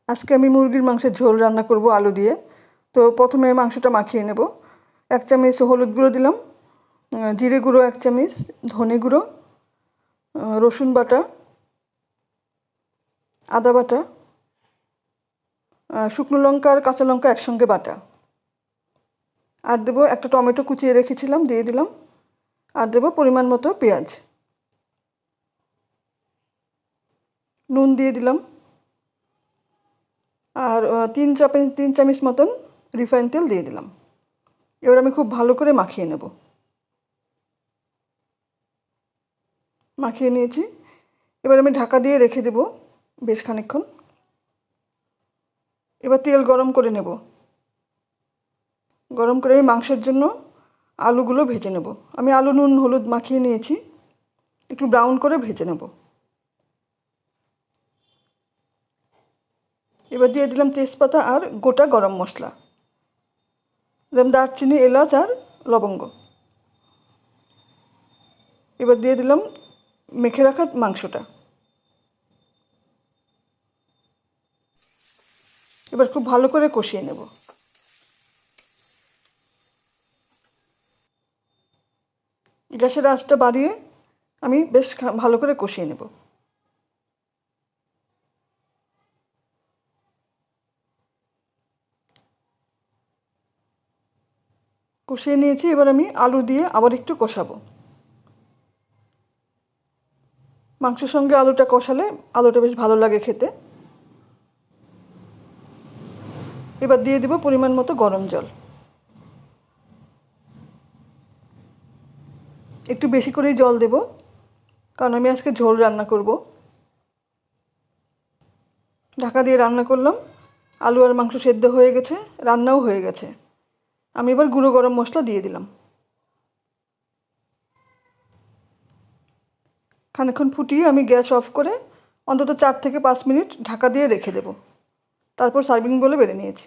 আজকে আমি মুরগির মাংসের ঝোল রান্না করব আলু দিয়ে। তো প্রথমে মাংসটা মাখিয়ে নেব। 1 চামচ হলুদ গুঁড়ো দিলাম, জিরে গুঁড়ো 1 চামচ, ধনে গুঁড়ো, রসুন বাটা, আদা বাটা, শুকনো লঙ্কা আর কাঁচা লঙ্কা একসঙ্গে বাটা। আর দেবো একটা টমেটো কুচিয়ে রেখেছিলাম, দিয়ে দিলাম। আর দেবো পরিমাণ মতো পেঁয়াজ। নুন দিয়ে দিলাম। আর 3 চামচ মতন রিফাইন তেল দিয়ে দিলাম। এবার আমি খুব ভালো করে মাখিয়ে নেব। মাখিয়ে নিয়েছি। এবার আমি ঢাকা দিয়ে রেখে দেব বেশ খানিকক্ষণ। এবার তেল গরম করে নেব। গরম করে আমি মাংসের জন্য আলুগুলো ভেজে নেব। আমি আলু নুন হলুদ মাখিয়ে নিয়েছি, একটু ব্রাউন করে ভেজে নেব। এবার দিয়ে দিলাম তেজপাতা আর গোটা গরম মশলা, দিলাম দারচিনি, এলাচ আর লবঙ্গ। এবার দিয়ে দিলাম মেখে রাখা মাংসটা। এবার খুব ভালো করে কষিয়ে নেব। গ্যাসের আঁচটা বাড়িয়ে আমি বেশ ভালো করে কষিয়ে নেব। কষিয়ে নিয়েছি। এবার আমি আলু দিয়ে আবার একটু কষাবো। মাংসের সঙ্গে আলুটা কষালে আলুটা বেশ ভালো লাগে খেতে। এবার দিয়ে দেব পরিমাণ মতো গরম জল। একটু বেশি করেই জল দেব, কারণ আমি আজকে ঝোল রান্না করব। ঢাকা দিয়ে রান্না করলাম। আলু আর মাংস সেদ্ধ হয়ে গেছে, রান্নাও হয়ে গেছে। আমি এবার গুঁড়ো গরম মশলা দিয়ে দিলাম। খানিকক্ষণ ফুটিয়ে আমি গ্যাস অফ করে অন্তত 4 থেকে 5 মিনিট ঢাকা দিয়ে রেখে দেব। তারপর সার্ভিং বলে বেড়ে নিয়েছি।